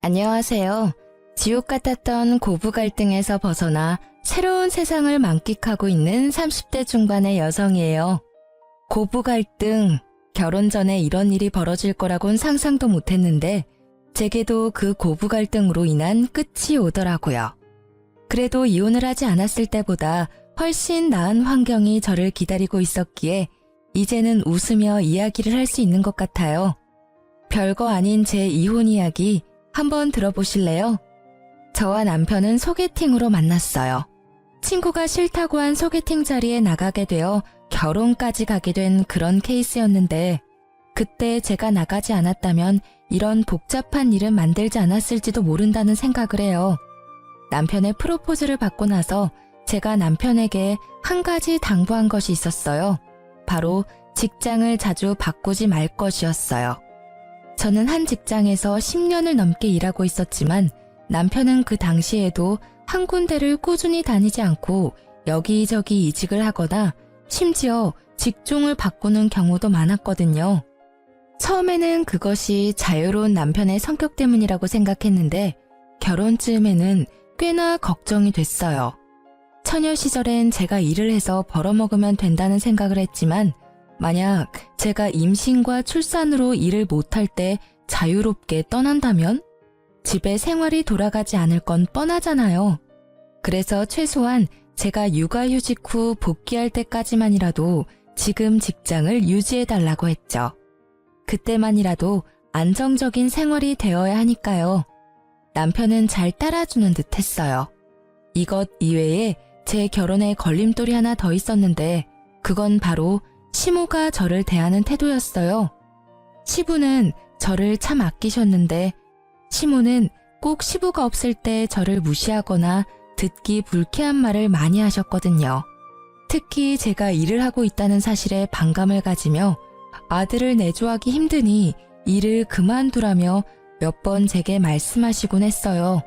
안녕하세요. 지옥 같았던 고부 갈등에서 벗어나 새로운 세상을 만끽하고 있는 30대 중반의 여성이에요. 고부 갈등, 결혼 전에 이런 일이 벌어질 거라곤 상상도 못했는데 제게도 그 고부 갈등으로 인한 끝이 오더라고요. 그래도 이혼을 하지 않았을 때보다 훨씬 나은 환경이 저를 기다리고 있었기에 이제는 웃으며 이야기를 할 수 있는 것 같아요. 별거 아닌 제 이혼 이야기 한번 들어보실래요? 저와 남편은 소개팅으로 만났어요. 친구가 싫다고 한 소개팅 자리에 나가게 되어 결혼까지 가게 된 그런 케이스였는데 그때 제가 나가지 않았다면 이런 복잡한 일은 만들지 않았을지도 모른다는 생각을 해요. 남편의 프로포즈를 받고 나서 제가 남편에게 한 가지 당부한 것이 있었어요. 바로 직장을 자주 바꾸지 말 것이었어요. 저는 한 직장에서 10년을 넘게 일하고 있었지만 남편은 그 당시에도 한 군데를 꾸준히 다니지 않고 여기저기 이직을 하거나 심지어 직종을 바꾸는 경우도 많았거든요. 처음에는 그것이 자유로운 남편의 성격 때문이라고 생각했는데 결혼쯤에는 꽤나 걱정이 됐어요. 처녀 시절엔 제가 일을 해서 벌어먹으면 된다는 생각을 했지만 만약 제가 임신과 출산으로 일을 못할 때 자유롭게 떠난다면 집에 생활이 돌아가지 않을 건 뻔하잖아요. 그래서 최소한 제가 육아휴직 후 복귀할 때까지만이라도 지금 직장을 유지해달라고 했죠. 그때만이라도 안정적인 생활이 되어야 하니까요. 남편은 잘 따라주는 듯 했어요. 이것 이외에 제 결혼에 걸림돌이 하나 더 있었는데 그건 바로 시모가 저를 대하는 태도였어요. 시부는 저를 참 아끼셨는데 시모는 꼭 시부가 없을 때 저를 무시하거나 듣기 불쾌한 말을 많이 하셨거든요. 특히 제가 일을 하고 있다는 사실에 반감을 가지며 아들을 내조하기 힘드니 일을 그만두라며 몇 번 제게 말씀하시곤 했어요.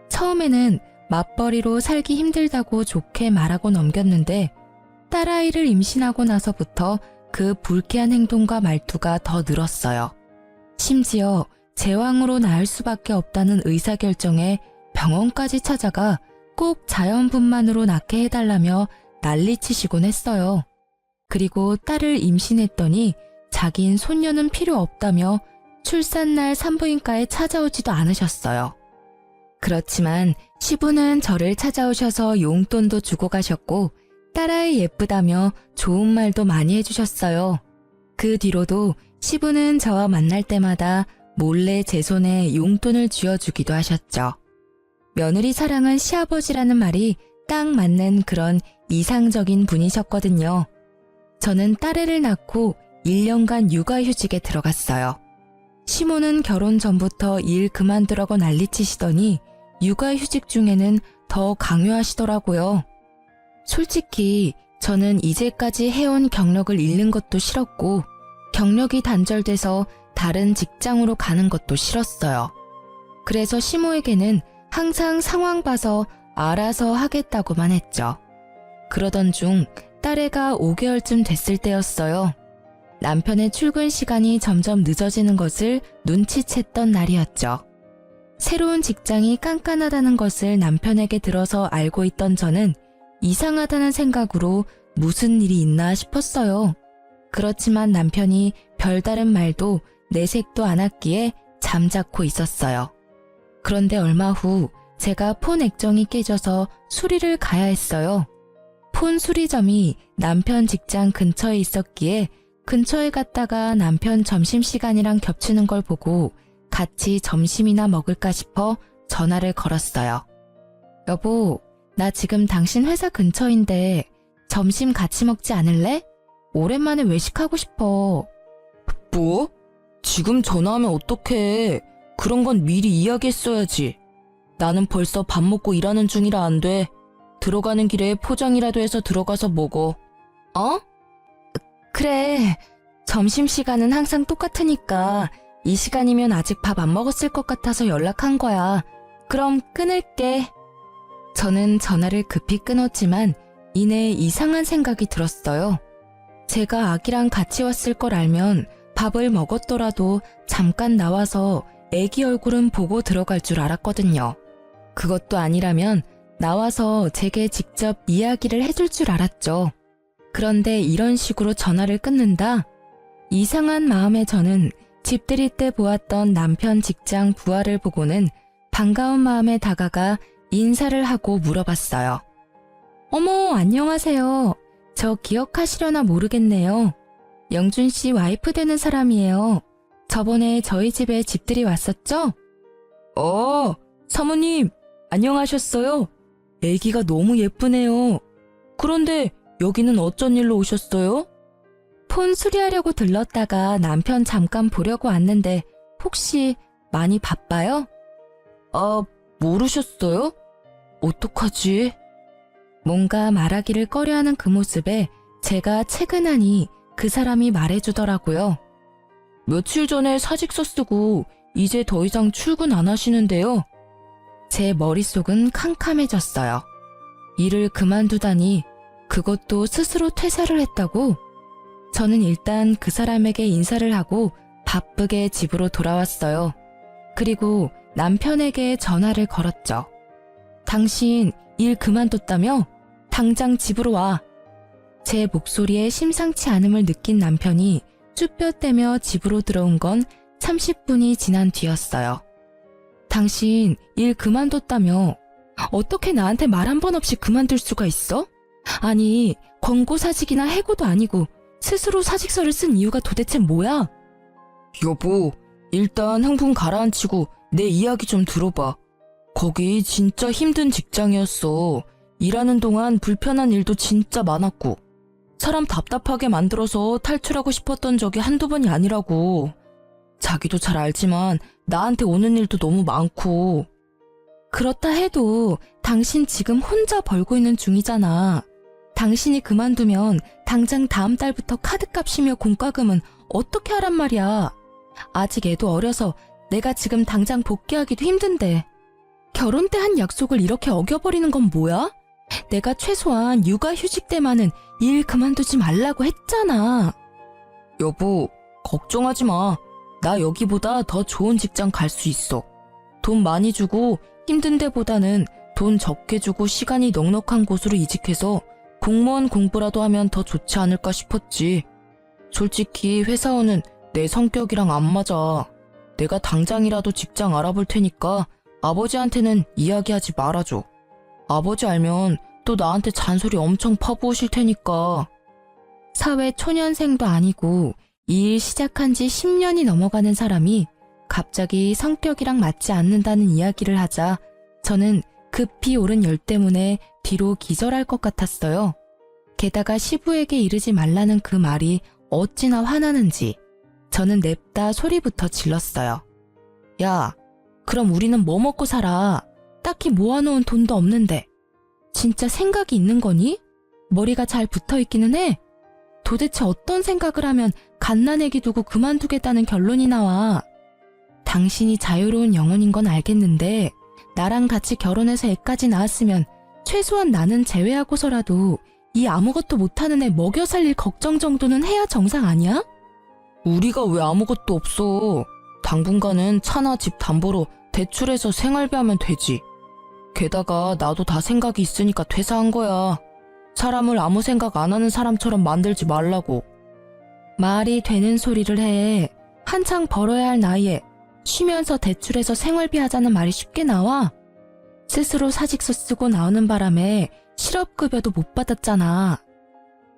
처음에는 맞벌이로 살기 힘들다고 좋게 말하고 넘겼는데 딸아이를 임신하고 나서부터 그 불쾌한 행동과 말투가 더 늘었어요. 심지어 제왕으로 낳을 수밖에 없다는 의사결정에 병원까지 찾아가 꼭 자연분만으로 낳게 해달라며 난리치시곤 했어요. 그리고 딸을 임신했더니 자긴 손녀는 필요 없다며 출산날 산부인과에 찾아오지도 않으셨어요. 그렇지만 시부는 저를 찾아오셔서 용돈도 주고 가셨고 딸아이 예쁘다며 좋은 말도 많이 해주셨어요. 그 뒤로도 시부는 저와 만날 때마다 몰래 제 손에 용돈을 쥐어주기도 하셨죠. 며느리 사랑은 시아버지라는 말이 딱 맞는 그런 이상적인 분이셨거든요. 저는 딸애를 낳고 1년간 육아휴직에 들어갔어요. 시모는 결혼 전부터 일 그만두라고 난리치시더니 육아휴직 중에는 더 강요하시더라고요. 솔직히 저는 이제까지 해온 경력을 잃는 것도 싫었고 경력이 단절돼서 다른 직장으로 가는 것도 싫었어요. 그래서 시모에게는 항상 상황 봐서 알아서 하겠다고만 했죠. 그러던 중 딸애가 5개월쯤 됐을 때였어요. 남편의 출근 시간이 점점 늦어지는 것을 눈치챘던 날이었죠. 새로운 직장이 깐깐하다는 것을 남편에게 들어서 알고 있던 저는 이상하다는 생각으로 무슨 일이 있나 싶었어요. 그렇지만 남편이 별다른 말도 내색도 않았기에 잠자코 있었어요. 그런데 얼마 후 제가 폰 액정이 깨져서 수리를 가야 했어요. 폰 수리점이 남편 직장 근처에 있었기에 근처에 갔다가 남편 점심시간이랑 겹치는 걸 보고 같이 점심이나 먹을까 싶어 전화를 걸었어요. 여보, 나 지금 당신 회사 근처인데 점심 같이 먹지 않을래? 오랜만에 외식하고 싶어. 뭐? 지금 전화하면 어떡해. 그런 건 미리 이야기했어야지. 나는 벌써 밥 먹고 일하는 중이라 안 돼. 들어가는 길에 포장이라도 해서 들어가서 먹어. 어? 그래. 점심시간은 항상 똑같으니까 이 시간이면 아직 밥 안 먹었을 것 같아서 연락한 거야. 그럼 끊을게. 저는 전화를 급히 끊었지만 이내 이상한 생각이 들었어요. 제가 아기랑 같이 왔을 걸 알면 밥을 먹었더라도 잠깐 나와서 애기 얼굴은 보고 들어갈 줄 알았거든요. 그것도 아니라면 나와서 제게 직접 이야기를 해줄 줄 알았죠. 그런데 이런 식으로 전화를 끊는다? 이상한 마음에 저는 집들이 때 보았던 남편 직장 부하를 보고는 반가운 마음에 다가가 인사를 하고 물어봤어요. 어머, 안녕하세요. 저 기억하시려나 모르겠네요. 영준 씨 와이프 되는 사람이에요. 저번에 저희 집에 집들이 왔었죠? 사모님, 안녕하셨어요? 애기가 너무 예쁘네요. 그런데 여기는 어쩐 일로 오셨어요? 폰 수리하려고 들렀다가 남편 잠깐 보려고 왔는데 혹시 많이 바빠요? 모르셨어요? 어떡하지? 뭔가 말하기를 꺼려하는 그 모습에 제가 채근하니 그 사람이 말해주더라고요. 며칠 전에 사직서 쓰고 이제 더 이상 출근 안 하시는데요. 제 머릿속은 캄캄해졌어요. 일을 그만두다니 그것도 스스로 퇴사를 했다고? 저는 일단 그 사람에게 인사를 하고 바쁘게 집으로 돌아왔어요. 그리고 남편에게 전화를 걸었죠. 당신 일 그만뒀다며? 당장 집으로 와. 제 목소리에 심상치 않음을 느낀 남편이 쭈뼛대며 집으로 들어온 건 30분이 지난 뒤였어요. 당신 일 그만뒀다며? 어떻게 나한테 말 한 번 없이 그만둘 수가 있어? 아니, 권고사직이나 해고도 아니고 스스로 사직서를 쓴 이유가 도대체 뭐야? 여보, 일단 흥분 가라앉히고 내 이야기 좀 들어봐. 거기 진짜 힘든 직장이었어. 일하는 동안 불편한 일도 진짜 많았고 사람 답답하게 만들어서 탈출하고 싶었던 적이 한두 번이 아니라고. 자기도 잘 알지만 나한테 오는 일도 너무 많고. 그렇다 해도 당신 지금 혼자 벌고 있는 중이잖아. 당신이 그만두면 당장 다음 달부터 카드값이며 공과금은 어떻게 하란 말이야. 아직 애도 어려서 내가 지금 당장 복귀하기도 힘든데. 결혼 때 한 약속을 이렇게 어겨버리는 건 뭐야? 내가 최소한 육아휴직 때만은 일 그만두지 말라고 했잖아. 여보, 걱정하지 마. 나 여기보다 더 좋은 직장 갈 수 있어. 돈 많이 주고 힘든 데보다는 돈 적게 주고 시간이 넉넉한 곳으로 이직해서 공무원 공부라도 하면 더 좋지 않을까 싶었지. 솔직히 회사원은 내 성격이랑 안 맞아. 내가 당장이라도 직장 알아볼 테니까 아버지한테는 이야기하지 말아줘. 아버지 알면 또 나한테 잔소리 엄청 퍼부으실 테니까. 사회 초년생도 아니고 이 일 시작한 지 10년이 넘어가는 사람이 갑자기 성격이랑 맞지 않는다는 이야기를 하자 저는 급히 오른 열 때문에 뒤로 기절할 것 같았어요. 게다가 시부에게 이르지 말라는 그 말이 어찌나 화나는지 저는 냅다 소리부터 질렀어요. 야, 그럼 우리는 뭐 먹고 살아? 딱히 모아놓은 돈도 없는데. 진짜 생각이 있는 거니? 머리가 잘 붙어있기는 해. 도대체 어떤 생각을 하면 갓난애기 두고 그만두겠다는 결론이 나와. 당신이 자유로운 영혼인 건 알겠는데 나랑 같이 결혼해서 애까지 낳았으면 최소한 나는 제외하고서라도 이 아무것도 못하는 애 먹여 살릴 걱정 정도는 해야 정상 아니야? 우리가 왜 아무것도 없어. 당분간은 차나 집 담보로 대출해서 생활비 하면 되지. 게다가 나도 다 생각이 있으니까 퇴사한 거야. 사람을 아무 생각 안 하는 사람처럼 만들지 말라고. 말이 되는 소리를 해. 한창 벌어야 할 나이에 쉬면서 대출해서 생활비 하자는 말이 쉽게 나와? 스스로 사직서 쓰고 나오는 바람에 실업급여도 못 받았잖아.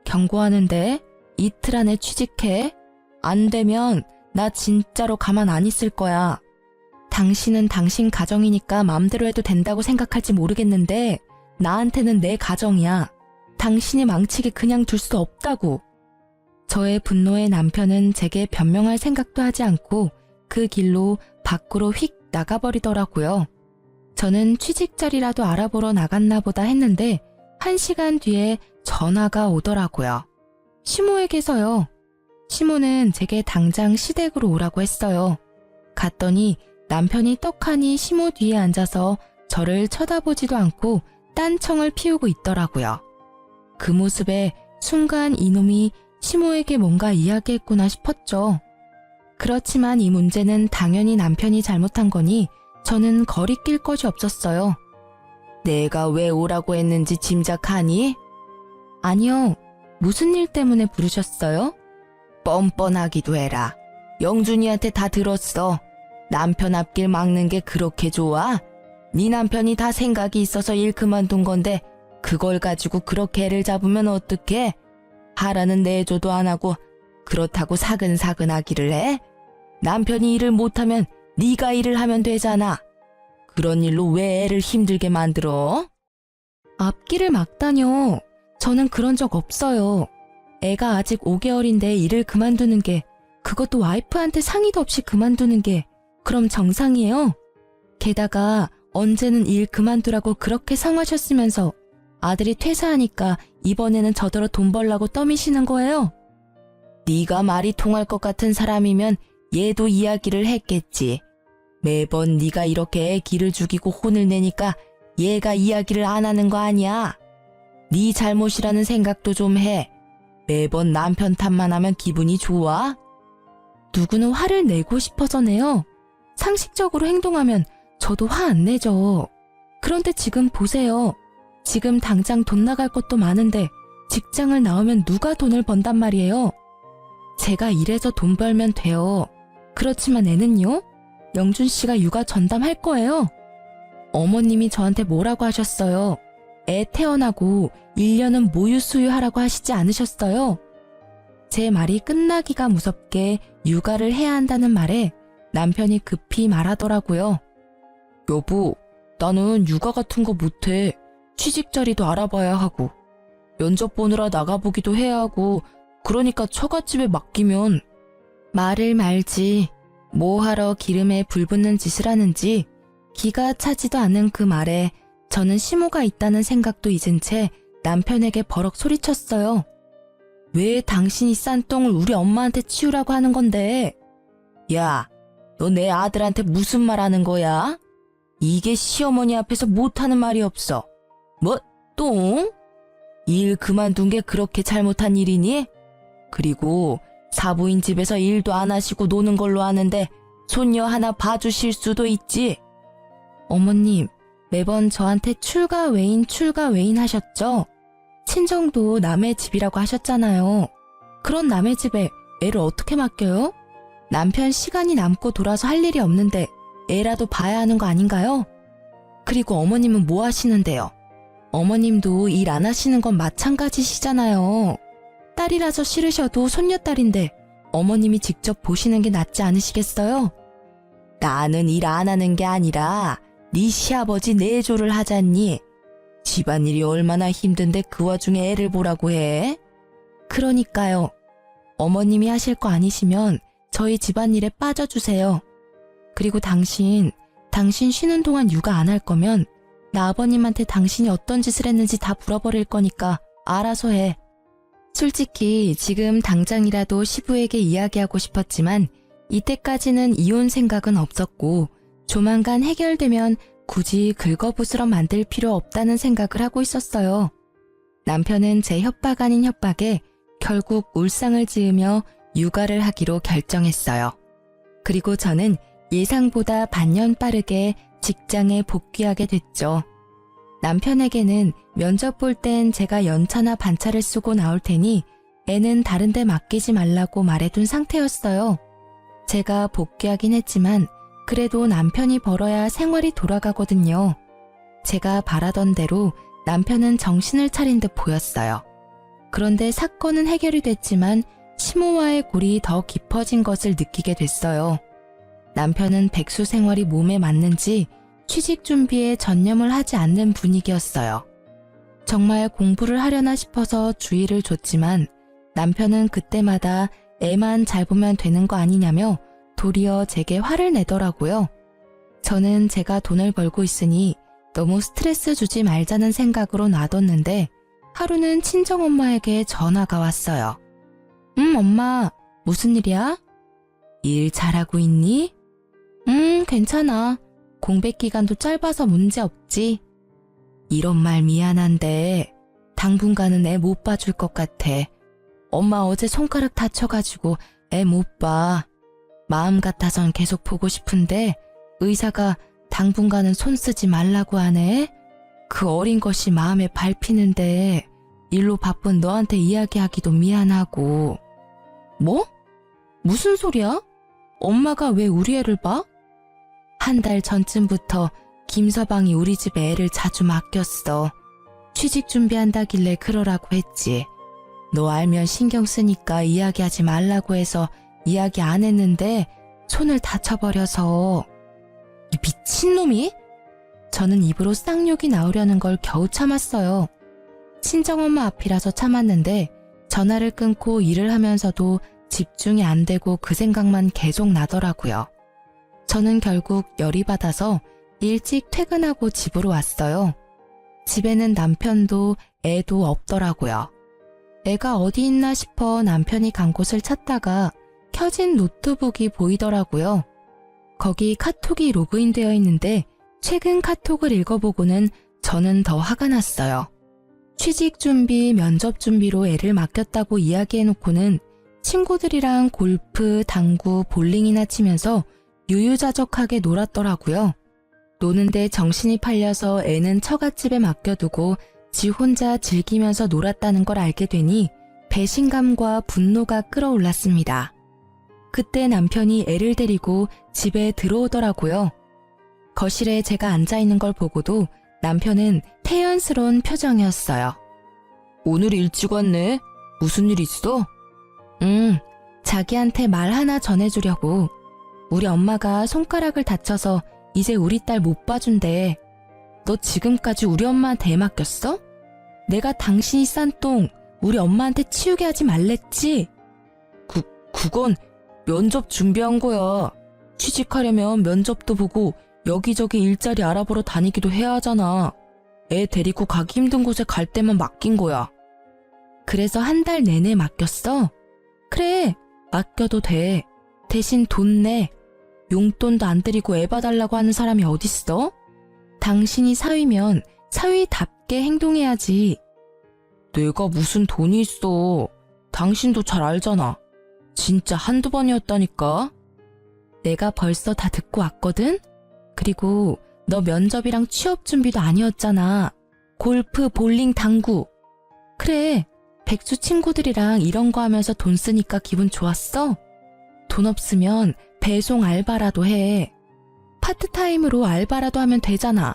경고하는데 이틀 안에 취직해. 안 되면 나 진짜로 가만 안 있을 거야. 당신은 당신 가정이니까 맘대로 해도 된다고 생각할지 모르겠는데 나한테는 내 가정이야. 당신이 망치게 그냥 둘 수 없다고. 저의 분노에 남편은 제게 변명할 생각도 하지 않고 그 길로 밖으로 휙 나가버리더라고요. 저는 취직 자리라도 알아보러 나갔나 보다 했는데 1시간 뒤에 전화가 오더라고요. 시모에게서요. 시모는 제게 당장 시댁으로 오라고 했어요. 갔더니 남편이 떡하니 시모 뒤에 앉아서 저를 쳐다보지도 않고 딴청을 피우고 있더라고요. 그 모습에 순간 이놈이 시모에게 뭔가 이야기했구나 싶었죠. 그렇지만 이 문제는 당연히 남편이 잘못한 거니 저는 거리낄 것이 없었어요. 내가 왜 오라고 했는지 짐작하니? 아니요. 무슨 일 때문에 부르셨어요? 뻔뻔하기도 해라. 영준이한테 다 들었어. 남편 앞길 막는 게 그렇게 좋아? 네 남편이 다 생각이 있어서 일 그만둔 건데 그걸 가지고 그렇게 애를 잡으면 어떡해? 하라는 내조도 안 하고 그렇다고 사근사근 하기를 해? 남편이 일을 못하면 네가 일을 하면 되잖아. 그런 일로 왜 애를 힘들게 만들어? 앞길을 막다뇨. 저는 그런 적 없어요. 애가 아직 5개월인데 일을 그만두는 게, 그것도 와이프한테 상의도 없이 그만두는 게 그럼 정상이에요? 게다가 언제는 일 그만두라고 그렇게 성하셨으면서 아들이 퇴사하니까 이번에는 저더러 돈 벌라고 떠미시는 거예요? 네가 말이 통할 것 같은 사람이면 얘도 이야기를 했겠지. 매번 네가 이렇게 애 기를 죽이고 혼을 내니까 얘가 이야기를 안 하는 거 아니야? 네 잘못이라는 생각도 좀 해. 매번 남편 탓만 하면 기분이 좋아? 누구는 화를 내고 싶어서 내요. 상식적으로 행동하면 저도 화 안 내죠. 그런데 지금 보세요. 지금 당장 돈 나갈 것도 많은데 직장을 나오면 누가 돈을 번단 말이에요. 제가 일해서 돈 벌면 돼요. 그렇지만 애는요? 영준 씨가 육아 전담할 거예요. 어머님이 저한테 뭐라고 하셨어요? 애 태어나고 1년은 모유 수유하라고 하시지 않으셨어요? 제 말이 끝나기가 무섭게 육아를 해야 한다는 말에 남편이 급히 말하더라고요. 여보, 나는 육아 같은 거 못해. 취직 자리도 알아봐야 하고 면접 보느라 나가보기도 해야 하고 그러니까 처갓집에 맡기면. 말을 말지. 뭐하러 기름에 불 붙는 짓을 하는지 기가 차지도 않은 그 말에 저는 심호가 있다는 생각도 잊은 채 남편에게 버럭 소리쳤어요. 왜 당신이 싼 똥을 우리 엄마한테 치우라고 하는 건데? 야, 너 내 아들한테 무슨 말 하는 거야? 이게 시어머니 앞에서 못하는 말이 없어. 뭐, 똥? 일 그만둔 게 그렇게 잘못한 일이니? 그리고 사부인 집에서 일도 안 하시고 노는 걸로 아는데 손녀 하나 봐주실 수도 있지. 어머님, 매번 저한테 출가 외인 하셨죠? 친정도 남의 집이라고 하셨잖아요. 그런 남의 집에 애를 어떻게 맡겨요? 남편 시간이 남고 돌아서 할 일이 없는데 애라도 봐야 하는 거 아닌가요? 그리고 어머님은 뭐 하시는데요? 어머님도 일 안 하시는 건 마찬가지시잖아요. 딸이라서 싫으셔도 손녀딸인데 어머님이 직접 보시는 게 낫지 않으시겠어요? 나는 일 안 하는 게 아니라 네 시아버지 내조를 하잖니. 집안일이 얼마나 힘든데 그 와중에 애를 보라고 해? 그러니까요. 어머님이 하실 거 아니시면 저희 집안일에 빠져주세요. 그리고 당신 쉬는 동안 육아 안 할 거면 나 아버님한테 당신이 어떤 짓을 했는지 다 물어버릴 거니까 알아서 해. 솔직히 지금 당장이라도 시부에게 이야기하고 싶었지만 이때까지는 이혼 생각은 없었고 조만간 해결되면 굳이 긁어부스럼 만들 필요 없다는 생각을 하고 있었어요. 남편은 제 협박 아닌 협박에 결국 울상을 지으며 육아를 하기로 결정했어요. 그리고 저는 예상보다 반년 빠르게 직장에 복귀하게 됐죠. 남편에게는 면접 볼 땐 제가 연차나 반차를 쓰고 나올 테니 애는 다른 데 맡기지 말라고 말해둔 상태였어요. 제가 복귀하긴 했지만 그래도 남편이 벌어야 생활이 돌아가거든요. 제가 바라던 대로 남편은 정신을 차린 듯 보였어요. 그런데 사건은 해결이 됐지만 심호와의 골이 더 깊어진 것을 느끼게 됐어요. 남편은 백수 생활이 몸에 맞는지 취직 준비에 전념을 하지 않는 분위기였어요. 정말 공부를 하려나 싶어서 주의를 줬지만 남편은 그때마다 애만 잘 보면 되는 거 아니냐며 도리어 제게 화를 내더라고요. 저는 제가 돈을 벌고 있으니 너무 스트레스 주지 말자는 생각으로 놔뒀는데 하루는 친정엄마에게 전화가 왔어요. 엄마, 무슨 일이야? 일 잘하고 있니? 괜찮아. 공백 기간도 짧아서 문제 없지. 이런 말 미안한데 당분간은 애 못 봐줄 것 같아. 엄마 어제 손가락 다쳐가지고 애 못 봐. 마음 같아선 계속 보고 싶은데 의사가 당분간은 손 쓰지 말라고 하네. 그 어린 것이 마음에 밟히는데 일로 바쁜 너한테 이야기하기도 미안하고. 뭐? 무슨 소리야? 엄마가 왜 우리 애를 봐? 한 달 전쯤부터 김서방이 우리 집에 애를 자주 맡겼어. 취직 준비한다길래 그러라고 했지. 너 알면 신경 쓰니까 이야기하지 말라고 해서 이야기 안 했는데 손을 다쳐버려서. 이 미친놈이? 저는 입으로 쌍욕이 나오려는 걸 겨우 참았어요. 친정엄마 앞이라서 참았는데 전화를 끊고 일을 하면서도 집중이 안 되고 그 생각만 계속 나더라고요. 저는 결국 열이 받아서 일찍 퇴근하고 집으로 왔어요. 집에는 남편도 애도 없더라고요. 애가 어디 있나 싶어 남편이 간 곳을 찾다가 켜진 노트북이 보이더라고요. 거기 카톡이 로그인되어 있는데 최근 카톡을 읽어보고는 저는 더 화가 났어요. 취직 준비, 면접 준비로 애를 맡겼다고 이야기해놓고는 친구들이랑 골프, 당구, 볼링이나 치면서 유유자적하게 놀았더라고요. 노는데 정신이 팔려서 애는 처갓집에 맡겨두고 지 혼자 즐기면서 놀았다는 걸 알게 되니 배신감과 분노가 끌어올랐습니다. 그때 남편이 애를 데리고 집에 들어오더라고요. 거실에 제가 앉아있는 걸 보고도 남편은 태연스러운 표정이었어요. 오늘 일찍 왔네? 무슨 일 있어? 자기한테 말 하나 전해주려고. 우리 엄마가 손가락을 다쳐서 이제 우리 딸 못 봐준대. 너 지금까지 우리 엄마한테 애 맡겼어? 내가 당신이 싼 똥 우리 엄마한테 치우게 하지 말랬지? 그건 면접 준비한 거야. 취직하려면 면접도 보고 여기저기 일자리 알아보러 다니기도 해야 하잖아. 애 데리고 가기 힘든 곳에 갈 때만 맡긴 거야. 그래서 한 달 내내 맡겼어? 그래, 맡겨도 돼. 대신 돈 내. 용돈도 안 드리고 애 봐달라고 하는 사람이 어딨어? 당신이 사위면 사위답게 행동해야지. 내가 무슨 돈이 있어. 당신도 잘 알잖아. 진짜 한두 번이었다니까. 내가 벌써 다 듣고 왔거든? 그리고 너 면접이랑 취업 준비도 아니었잖아. 골프, 볼링, 당구. 그래, 백수 친구들이랑 이런 거 하면서 돈 쓰니까 기분 좋았어? 돈 없으면 배송 알바라도 해. 파트타임으로 알바라도 하면 되잖아.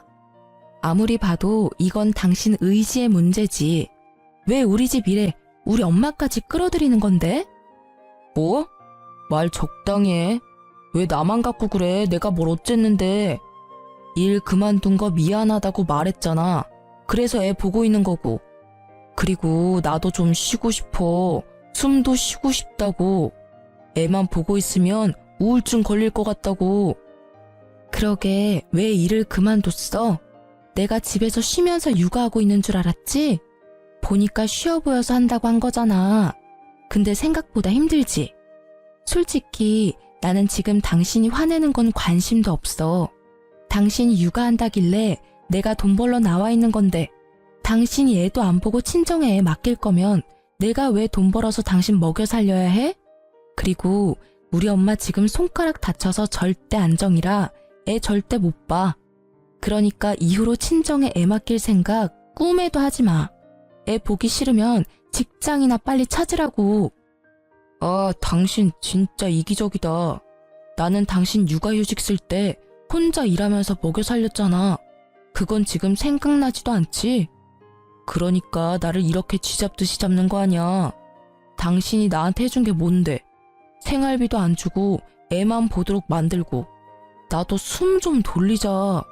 아무리 봐도 이건 당신 의지의 문제지. 왜 우리 집 일에 우리 엄마까지 끌어들이는 건데? 뭐? 말 적당히 해. 왜 나만 갖고 그래? 내가 뭘 어쨌는데. 일 그만둔 거 미안하다고 말했잖아. 그래서 애 보고 있는 거고. 그리고 나도 좀 쉬고 싶어. 숨도 쉬고 싶다고. 애만 보고 있으면 우울증 걸릴 것 같다고. 그러게 왜 일을 그만뒀어? 내가 집에서 쉬면서 육아하고 있는 줄 알았지? 보니까 쉬어 보여서 한다고 한 거잖아. 근데 생각보다 힘들지? 솔직히 나는 지금 당신이 화내는 건 관심도 없어. 당신이 육아한다길래 내가 돈 벌러 나와 있는 건데 당신이 애도 안 보고 친정에 애 맡길 거면 내가 왜 돈 벌어서 당신 먹여 살려야 해? 그리고 우리 엄마 지금 손가락 다쳐서 절대 안정이라 애 절대 못 봐. 그러니까 이후로 친정에 애 맡길 생각 꿈에도 하지 마. 애 보기 싫으면 직장이나 빨리 찾으라고. 아, 당신 진짜 이기적이다. 나는 당신 육아휴직 쓸 때 혼자 일하면서 먹여 살렸잖아. 그건 지금 생각나지도 않지? 그러니까 나를 이렇게 쥐잡듯이 잡는 거 아니야. 당신이 나한테 해준 게 뭔데? 생활비도 안 주고 애만 보도록 만들고. 나도 숨 좀 돌리자.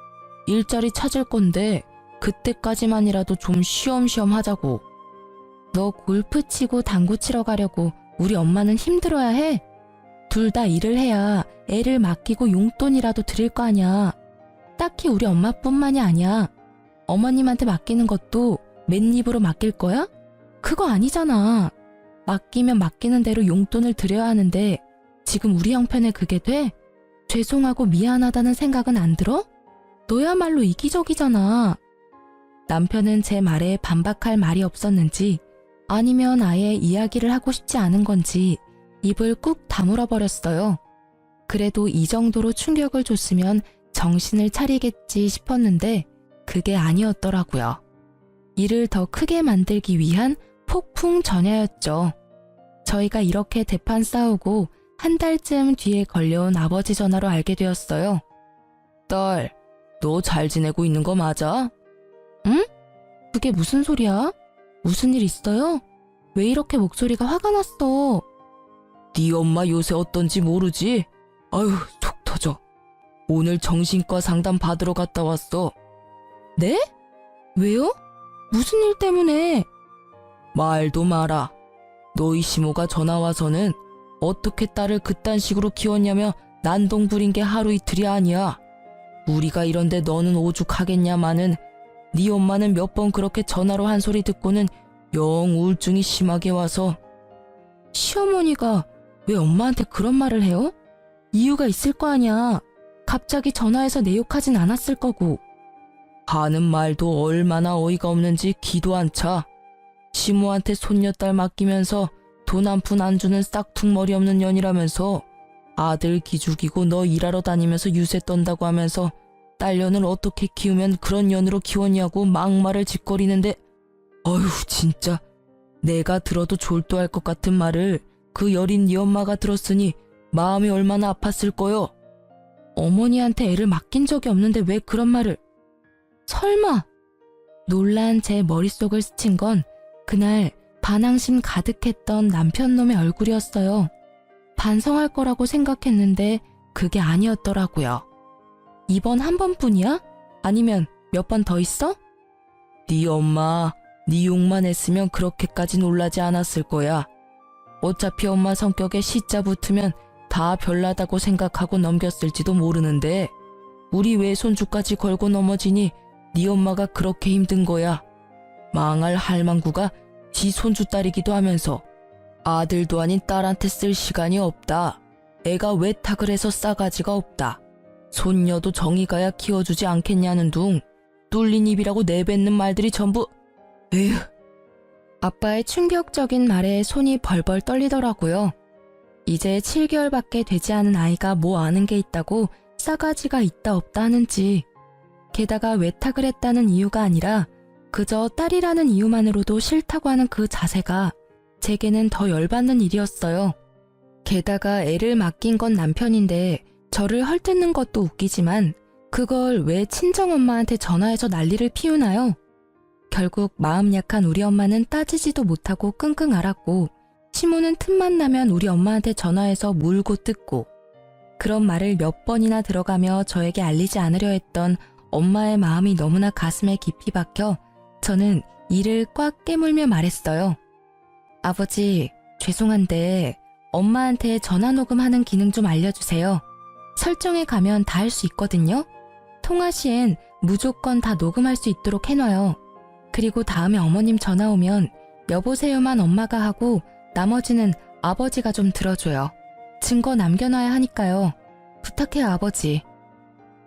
일자리 찾을 건데 그때까지만이라도 좀 쉬엄쉬엄 하자고. 너 골프 치고 당구 치러 가려고 우리 엄마는 힘들어야 해? 둘 다 일을 해야 애를 맡기고 용돈이라도 드릴 거 아니야. 딱히 우리 엄마뿐만이 아니야. 어머님한테 맡기는 것도 맨입으로 맡길 거야? 그거 아니잖아. 맡기면 맡기는 대로 용돈을 드려야 하는데 지금 우리 형편에 그게 돼? 죄송하고 미안하다는 생각은 안 들어? 너야말로 이기적이잖아. 남편은 제 말에 반박할 말이 없었는지 아니면 아예 이야기를 하고 싶지 않은 건지 입을 꾹 다물어 버렸어요. 그래도 이 정도로 충격을 줬으면 정신을 차리겠지 싶었는데 그게 아니었더라고요. 일을 더 크게 만들기 위한 폭풍 전야였죠. 저희가 이렇게 대판 싸우고 한 달쯤 뒤에 걸려온 아버지 전화로 알게 되었어요. 딸, 너 잘 지내고 있는 거 맞아? 응? 그게 무슨 소리야? 무슨 일 있어요? 왜 이렇게 목소리가 화가 났어? 네 엄마 요새 어떤지 모르지? 아유, 속 터져. 오늘 정신과 상담 받으러 갔다 왔어. 네? 왜요? 무슨 일 때문에? 말도 마라. 너희 시모가 전화와서는 어떻게 딸을 그딴 식으로 키웠냐며 난동 부린 게 하루 이틀이 아니야. 우리가 이런데 너는 오죽하겠냐마는 네 엄마는 몇 번 그렇게 전화로 한 소리 듣고는 영 우울증이 심하게 와서. 시어머니가 왜 엄마한테 그런 말을 해요? 이유가 있을 거 아니야. 갑자기 전화해서 내 욕하진 않았을 거고. 하는 말도 얼마나 어이가 없는지 기도 안 차. 시모한테 손녀딸 맡기면서 돈 한 푼 안 주는 싹퉁머리 없는 년이라면서 아들 기죽이고 너 일하러 다니면서 유세 떤다고 하면서 딸년을 어떻게 키우면 그런 년으로 키웠냐고 막말을 짓거리는데, 어휴 진짜 내가 들어도 졸도할 것 같은 말을 그 여린 네 엄마가 들었으니 마음이 얼마나 아팠을 거요. 어머니한테 애를 맡긴 적이 없는데 왜 그런 말을. 설마. 놀란 제 머릿속을 스친 건 그날 반항심 가득했던 남편놈의 얼굴이었어요. 반성할 거라고 생각했는데 그게 아니었더라고요. 이번 한 번뿐이야? 아니면 몇 번 더 있어? 네 엄마 네 욕만 했으면 그렇게까지 놀라지 않았을 거야. 어차피 엄마 성격에 시자 붙으면 다 별나다고 생각하고 넘겼을지도 모르는데 우리 외손주까지 걸고 넘어지니 네 엄마가 그렇게 힘든 거야. 망할 할망구가 지 손주 딸이기도 하면서 아들도 아닌 딸한테 쓸 시간이 없다. 애가 외탁을 해서 싸가지가 없다. 손녀도 정이 가야 키워주지 않겠냐는 둥 뚫린 입이라고 내뱉는 말들이 전부. 에휴. 아빠의 충격적인 말에 손이 벌벌 떨리더라고요. 이제 7개월밖에 되지 않은 아이가 뭐 아는 게 있다고 싸가지가 있다 없다 하는지. 게다가 외탁을 했다는 이유가 아니라 그저 딸이라는 이유만으로도 싫다고 하는 그 자세가 제게는 더 열받는 일이었어요. 게다가 애를 맡긴 건 남편인데 저를 헐뜯는 것도 웃기지만 그걸 왜 친정엄마한테 전화해서 난리를 피우나요? 결국 마음 약한 우리 엄마는 따지지도 못하고 끙끙 앓았고 시모는 틈만 나면 우리 엄마한테 전화해서 물고 뜯고 그런 말을 몇 번이나 들어가며 저에게 알리지 않으려 했던 엄마의 마음이 너무나 가슴에 깊이 박혀 저는 이를 꽉 깨물며 말했어요. 아버지, 죄송한데 엄마한테 전화 녹음하는 기능 좀 알려주세요. 설정에 가면 다 할 수 있거든요. 통화 시엔 무조건 다 녹음할 수 있도록 해놔요. 그리고 다음에 어머님 전화 오면 여보세요만 엄마가 하고 나머지는 아버지가 좀 들어줘요. 증거 남겨놔야 하니까요. 부탁해요, 아버지.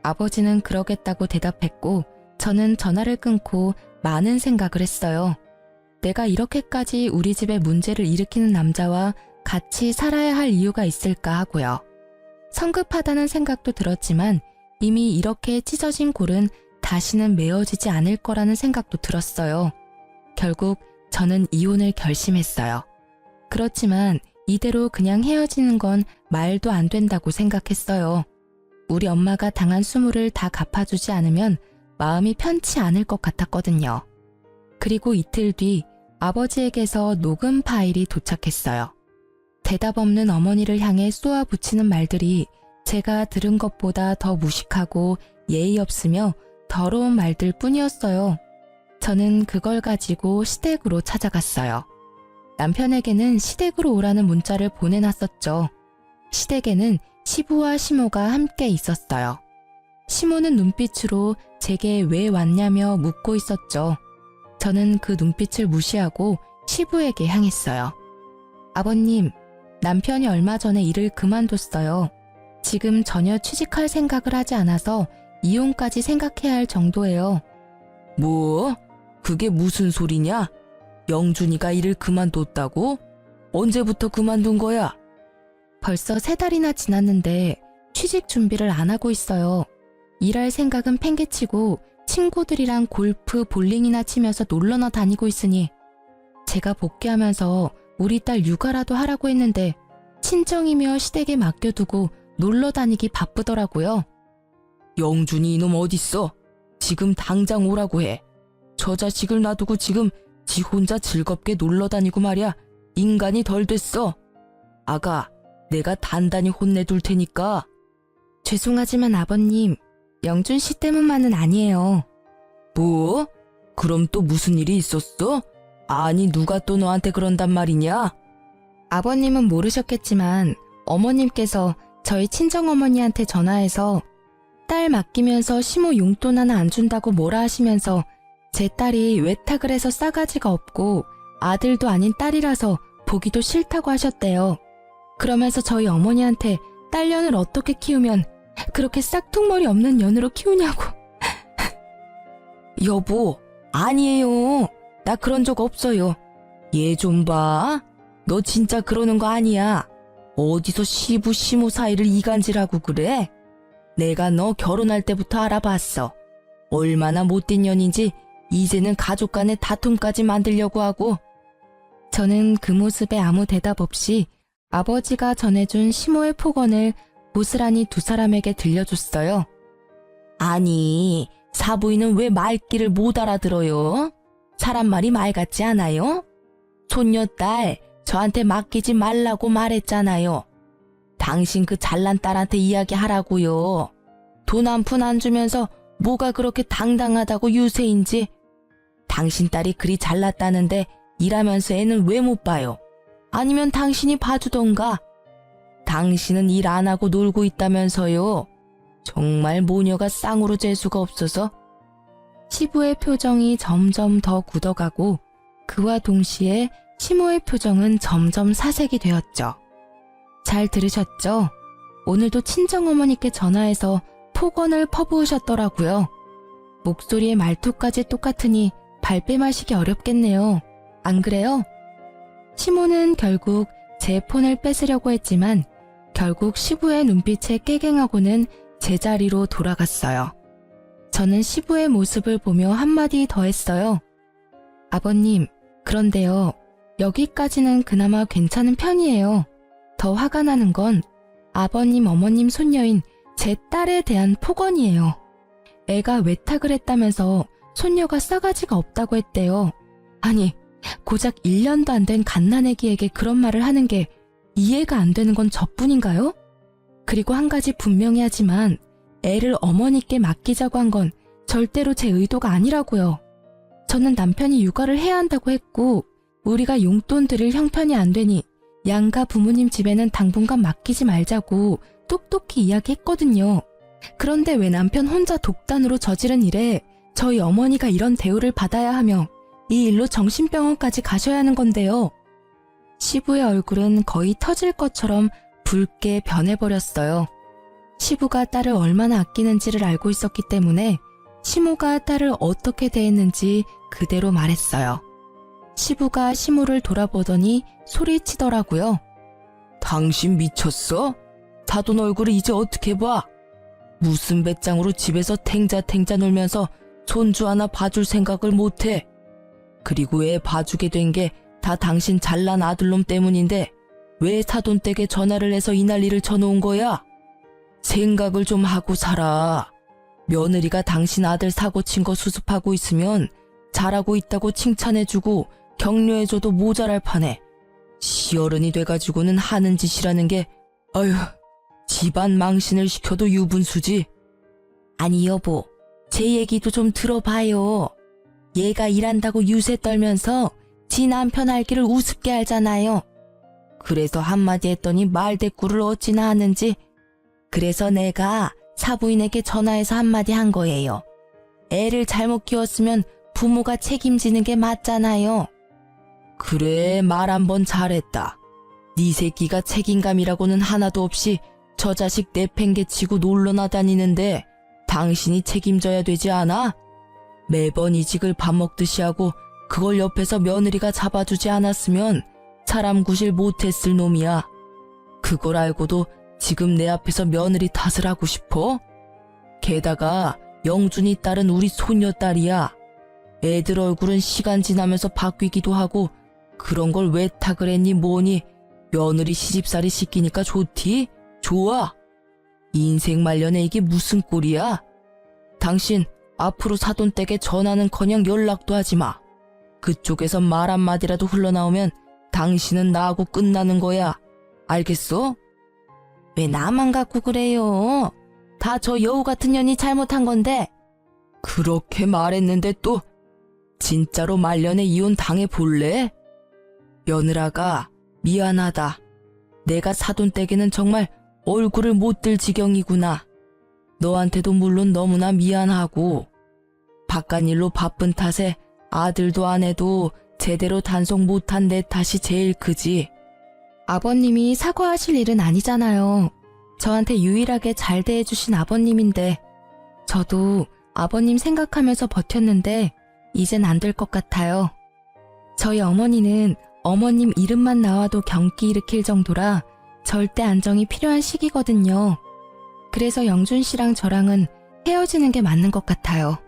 아버지는 그러겠다고 대답했고 저는 전화를 끊고 많은 생각을 했어요. 내가 이렇게까지 우리 집에 문제를 일으키는 남자와 같이 살아야 할 이유가 있을까 하고요. 성급하다는 생각도 들었지만 이미 이렇게 찢어진 골은 다시는 메어지지 않을 거라는 생각도 들었어요. 결국 저는 이혼을 결심했어요. 그렇지만 이대로 그냥 헤어지는 건 말도 안 된다고 생각했어요. 우리 엄마가 당한 수모를 다 갚아주지 않으면 마음이 편치 않을 것 같았거든요. 그리고 이틀 뒤 아버지에게서 녹음 파일이 도착했어요. 대답 없는 어머니를 향해 쏘아붙이는 말들이 제가 들은 것보다 더 무식하고 예의 없으며 더러운 말들 뿐이었어요. 저는 그걸 가지고 시댁으로 찾아갔어요. 남편에게는 시댁으로 오라는 문자를 보내놨었죠. 시댁에는 시부와 시모가 함께 있었어요. 시모는 눈빛으로 제게 왜 왔냐며 묻고 있었죠. 저는 그 눈빛을 무시하고 시부에게 향했어요. 아버님, 남편이 얼마 전에 일을 그만뒀어요. 지금 전혀 취직할 생각을 하지 않아서 이혼까지 생각해야 할 정도예요. 뭐? 그게 무슨 소리냐? 영준이가 일을 그만뒀다고? 언제부터 그만둔 거야? 벌써 3달이나 지났는데 취직 준비를 안 하고 있어요. 일할 생각은 팽개치고 친구들이랑 골프, 볼링이나 치면서 놀러나 다니고 있으니 제가 복귀하면서 우리 딸 육아라도 하라고 했는데 친정이며 시댁에 맡겨두고 놀러 다니기 바쁘더라고요. 영준이 이놈 어딨어? 지금 당장 오라고 해. 저 자식을 놔두고 지금 지 혼자 즐겁게 놀러 다니고 말이야. 인간이 덜 됐어. 아가, 내가 단단히 혼내둘 테니까. 죄송하지만 아버님, 영준 씨 때문만은 아니에요. 뭐? 그럼 또 무슨 일이 있었어? 아니 누가 또 너한테 그런단 말이냐? 아버님은 모르셨겠지만 어머님께서 저희 친정어머니한테 전화해서 딸 맡기면서 시모 용돈 하나 안 준다고 뭐라 하시면서 제 딸이 외탁을 해서 싸가지가 없고 아들도 아닌 딸이라서 보기도 싫다고 하셨대요. 그러면서 저희 어머니한테 딸년을 어떻게 키우면 그렇게 싹퉁머리 없는 년으로 키우냐고. 여보, 아니에요. 나 그런 적 없어요. 얘 좀 봐. 너 진짜 그러는 거 아니야. 어디서 시부 시모 사이를 이간질하고 그래? 내가 너 결혼할 때부터 알아봤어. 얼마나 못된 년인지 이제는 가족 간의 다툼까지 만들려고 하고. 저는 그 모습에 아무 대답 없이 아버지가 전해준 시모의 폭언을 고스란히 두 사람에게 들려줬어요. 아니, 사부인은 왜 말귀를 못 알아들어요? 사람 말이 말 같지 않아요? 손녀딸, 저한테 맡기지 말라고 말했잖아요. 당신 그 잘난 딸한테 이야기하라고요. 돈 한 푼 안 주면서 뭐가 그렇게 당당하다고 유세인지. 당신 딸이 그리 잘났다는데 일하면서 애는 왜 못 봐요? 아니면 당신이 봐주던가. 당신은 일 안 하고 놀고 있다면서요. 정말 모녀가 쌍으로 잴 수가 없어서. 시부의 표정이 점점 더 굳어가고 그와 동시에 시모의 표정은 점점 사색이 되었죠. 잘 들으셨죠? 오늘도 친정어머니께 전화해서 폭언을 퍼부으셨더라고요. 목소리의 말투까지 똑같으니 발뺌하시기 어렵겠네요. 안 그래요? 시모는 결국 제 폰을 뺏으려고 했지만 결국 시부의 눈빛에 깨갱하고는 제자리로 돌아갔어요. 저는 시부의 모습을 보며 한마디 더 했어요. 아버님, 그런데요. 여기까지는 그나마 괜찮은 편이에요. 더 화가 나는 건 아버님, 어머님 손녀인 제 딸에 대한 폭언이에요. 애가 외탁을 했다면서 손녀가 싸가지가 없다고 했대요. 아니, 고작 1년도 안 된 갓난애기에게 그런 말을 하는 게 이해가 안 되는 건 저뿐인가요? 그리고 한 가지 분명히 하지만 애를 어머니께 맡기자고 한 건 절대로 제 의도가 아니라고요. 저는 남편이 육아를 해야 한다고 했고 우리가 용돈 드릴 형편이 안 되니 양가 부모님 집에는 당분간 맡기지 말자고 똑똑히 이야기했거든요. 그런데 왜 남편 혼자 독단으로 저지른 일에 저희 어머니가 이런 대우를 받아야 하며 이 일로 정신병원까지 가셔야 하는 건데요. 시부의 얼굴은 거의 터질 것처럼 붉게 변해버렸어요. 시부가 딸을 얼마나 아끼는지를 알고 있었기 때문에 시모가 딸을 어떻게 대했는지 그대로 말했어요. 시부가 시모를 돌아보더니 소리치더라고요. 당신 미쳤어? 사돈 얼굴을 이제 어떻게 봐? 무슨 배짱으로 집에서 탱자탱자 놀면서 손주 하나 봐줄 생각을 못해. 그리고 애 봐주게 된 게 다 당신 잘난 아들놈 때문인데 왜 사돈댁에 전화를 해서 이 난리를 쳐놓은 거야? 생각을 좀 하고 살아. 며느리가 당신 아들 사고 친 거 수습하고 있으면 잘하고 있다고 칭찬해주고 격려해줘도 모자랄 판에 시어른이 돼가지고는 하는 짓이라는 게 아휴, 집안 망신을 시켜도 유분수지. 아니 여보, 제 얘기도 좀 들어봐요. 얘가 일한다고 유세 떨면서 지 남편 알기를 우습게 알잖아요. 그래서 한마디 했더니 말대꾸를 어찌나 하는지. 그래서 내가 사부인에게 전화해서 한마디 한 거예요. 애를 잘못 키웠으면 부모가 책임지는 게 맞잖아요. 그래, 말 한 번 잘했다. 네 새끼가 책임감이라고는 하나도 없이 저 자식 내팽개치고 놀러나 다니는데 당신이 책임져야 되지 않아? 매번 이직을 밥 먹듯이 하고 그걸 옆에서 며느리가 잡아주지 않았으면 사람 구실 못했을 놈이야. 그걸 알고도 지금 내 앞에서 며느리 탓을 하고 싶어? 게다가 영준이 딸은 우리 손녀딸이야. 애들 얼굴은 시간 지나면서 바뀌기도 하고 그런 걸 왜 탁을 했니 뭐니? 며느리 시집살이 시키니까 좋디? 좋아. 인생 말년에 이게 무슨 꼴이야? 당신 앞으로 사돈댁에 전화는커녕 연락도 하지 마. 그쪽에서 말 한마디라도 흘러나오면 당신은 나하고 끝나는 거야. 알겠어? 왜 나만 갖고 그래요? 다 저 여우 같은 년이 잘못한 건데. 그렇게 말했는데 또 진짜로 말년에 이혼 당해볼래? 며느라가 미안하다. 내가 사돈댁에는 정말 얼굴을 못 들 지경이구나. 너한테도 물론 너무나 미안하고 바깥일로 바쁜 탓에 아들도 아내도 제대로 단속 못한 내 탓이 제일 크지. 아버님이 사과하실 일은 아니잖아요. 저한테 유일하게 잘 대해주신 아버님인데 저도 아버님 생각하면서 버텼는데 이젠 안 될 것 같아요. 저희 어머니는 어머님 이름만 나와도 경기 일으킬 정도라 절대 안정이 필요한 시기거든요. 그래서 영준 씨랑 저랑은 헤어지는 게 맞는 것 같아요.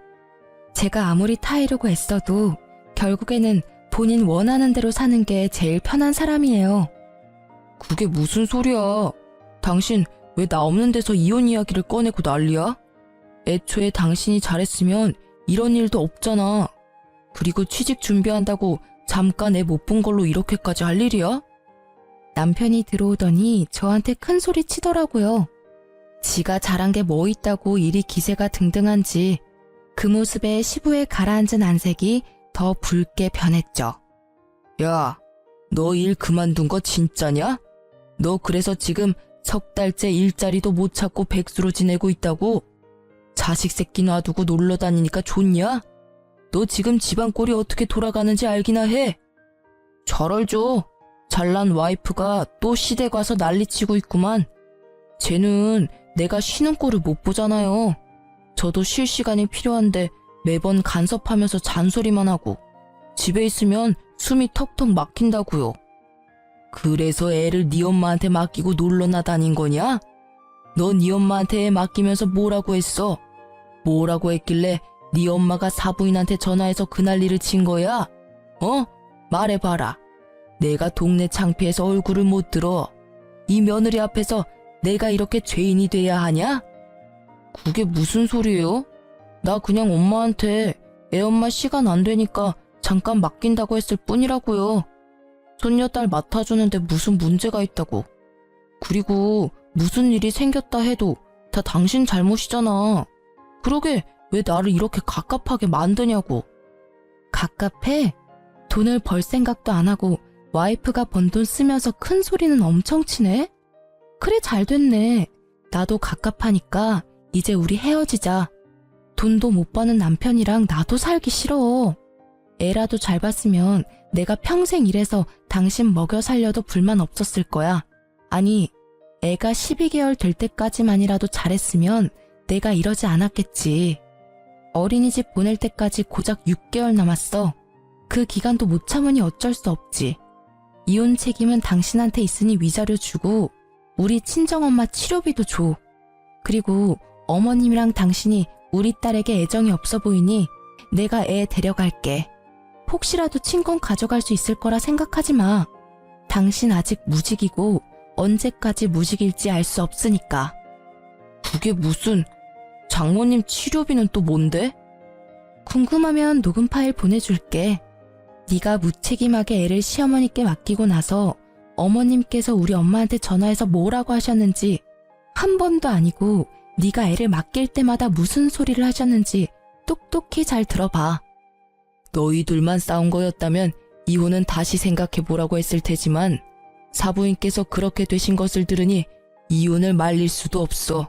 제가 아무리 타이르고 애써도 결국에는 본인 원하는 대로 사는 게 제일 편한 사람이에요. 그게 무슨 소리야? 당신 왜 나 없는 데서 이혼 이야기를 꺼내고 난리야? 애초에 당신이 잘했으면 이런 일도 없잖아. 그리고 취직 준비한다고 잠깐 애 못 본 걸로 이렇게까지 할 일이야? 남편이 들어오더니 저한테 큰 소리 치더라고요. 지가 잘한 게 뭐 있다고 일이 기세가 등등한지 그 모습에 시부에 가라앉은 안색이 더 붉게 변했죠. 야, 너 일 그만둔 거 진짜냐? 너 그래서 지금 석 달째 일자리도 못 찾고 백수로 지내고 있다고? 자식 새끼 놔두고 놀러 다니니까 좋냐? 너 지금 집안 꼴이 어떻게 돌아가는지 알기나 해? 잘 알죠. 잘난 와이프가 또 시댁 와서 난리치고 있구만. 쟤는 내가 쉬는 꼴을 못 보잖아요. 저도 쉴 시간이 필요한데 매번 간섭하면서 잔소리만 하고 집에 있으면 숨이 턱턱 막힌다고요. 그래서 애를 네 엄마한테 맡기고 놀러나 다닌 거냐? 너 네 엄마한테 애 맡기면서 뭐라고 했어? 뭐라고 했길래 네 엄마가 사부인한테 전화해서 그 난리를 친 거야? 어? 말해봐라. 내가 동네 창피해서 얼굴을 못 들어. 이 며느리 앞에서 내가 이렇게 죄인이 돼야 하냐? 그게 무슨 소리예요? 나 그냥 엄마한테 애 엄마 시간 안 되니까 잠깐 맡긴다고 했을 뿐이라고요. 손녀딸 맡아주는데 무슨 문제가 있다고. 그리고 무슨 일이 생겼다 해도 다 당신 잘못이잖아. 그러게 왜 나를 이렇게 갑갑하게 만드냐고. 갑갑해? 돈을 벌 생각도 안 하고 와이프가 번 돈 쓰면서 큰 소리는 엄청 치네? 그래 잘 됐네. 나도 갑갑하니까 이제 우리 헤어지자. 돈도 못 버는 남편이랑 나도 살기 싫어. 애라도 잘 봤으면 내가 평생 일해서 당신 먹여 살려도 불만 없었을 거야. 아니, 애가 12개월 될 때까지만이라도 잘했으면 내가 이러지 않았겠지. 어린이집 보낼 때까지 고작 6개월 남았어. 그 기간도 못 참으니 어쩔 수 없지. 이혼 책임은 당신한테 있으니 위자료 주고 우리 친정엄마 치료비도 줘. 그리고 어머님이랑 당신이 우리 딸에게 애정이 없어 보이니 내가 애 데려갈게. 혹시라도 친권 가져갈 수 있을 거라 생각하지 마. 당신 아직 무직이고 언제까지 무직일지 알 수 없으니까. 그게 무슨... 장모님 치료비는 또 뭔데? 궁금하면 녹음 파일 보내줄게. 네가 무책임하게 애를 시어머니께 맡기고 나서 어머님께서 우리 엄마한테 전화해서 뭐라고 하셨는지 한 번도 아니고 네가 애를 맡길 때마다 무슨 소리를 하셨는지 똑똑히 잘 들어봐. 너희들만 싸운 거였다면 이혼은 다시 생각해보라고 했을 테지만 사부인께서 그렇게 되신 것을 들으니 이혼을 말릴 수도 없어.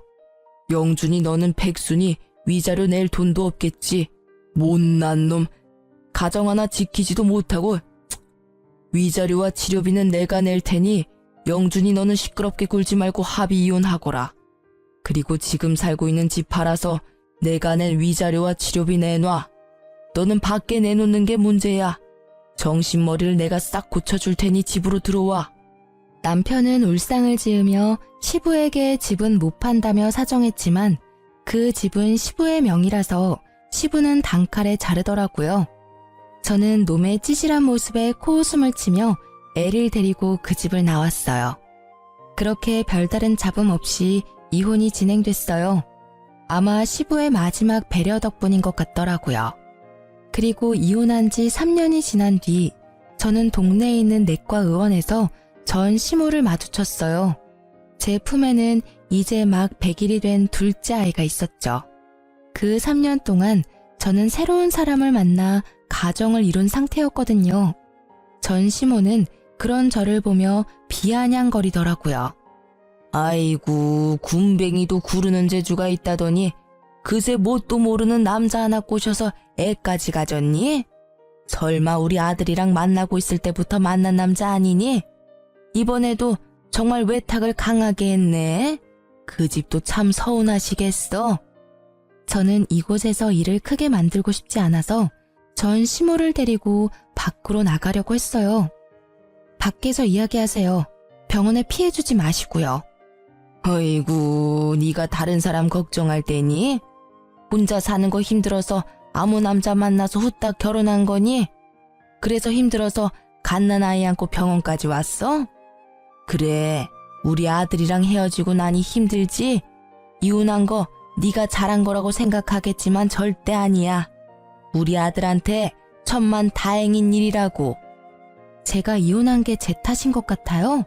영준이 너는 백순이 위자료 낼 돈도 없겠지. 못난 놈. 가정 하나 지키지도 못하고. 위자료와 치료비는 내가 낼 테니 영준이 너는 시끄럽게 굴지 말고 합의 이혼하거라. 그리고 지금 살고 있는 집 팔아서 내가 낸 위자료와 치료비 내놔. 너는 밖에 내놓는 게 문제야. 정신머리를 내가 싹 고쳐줄 테니 집으로 들어와. 남편은 울상을 지으며 시부에게 집은 못 판다며 사정했지만 그 집은 시부의 명의라서 시부는 단칼에 자르더라고요. 저는 놈의 찌질한 모습에 코웃음을 치며 애를 데리고 그 집을 나왔어요. 그렇게 별다른 잡음 없이 이혼이 진행됐어요. 아마 시부의 마지막 배려 덕분인 것 같더라고요. 그리고 이혼한 지 3년이 지난 뒤 저는 동네에 있는 내과 의원에서 전 시모를 마주쳤어요. 제 품에는 이제 막 100일이 된 둘째 아이가 있었죠. 그 3년 동안 저는 새로운 사람을 만나 가정을 이룬 상태였거든요. 전 시모는 그런 저를 보며 비아냥거리더라고요. 아이고, 군뱅이도 구르는 재주가 있다더니 그새 뭣도 모르는 남자 하나 꼬셔서 애까지 가졌니? 설마 우리 아들이랑 만나고 있을 때부터 만난 남자 아니니? 이번에도 정말 외탁을 강하게 했네. 그 집도 참 서운하시겠어. 저는 이곳에서 일을 크게 만들고 싶지 않아서 전 시모를 데리고 밖으로 나가려고 했어요. 밖에서 이야기하세요. 병원에 피해주지 마시고요. 어이구, 네가 다른 사람 걱정할 때니? 혼자 사는 거 힘들어서 아무 남자 만나서 후딱 결혼한 거니? 그래서 힘들어서 갓난아이 안고 병원까지 왔어? 그래, 우리 아들이랑 헤어지고 나니 힘들지? 이혼한 거 네가 잘한 거라고 생각하겠지만 절대 아니야. 우리 아들한테 천만 다행인 일이라고. 제가 이혼한 게 제 탓인 것 같아요?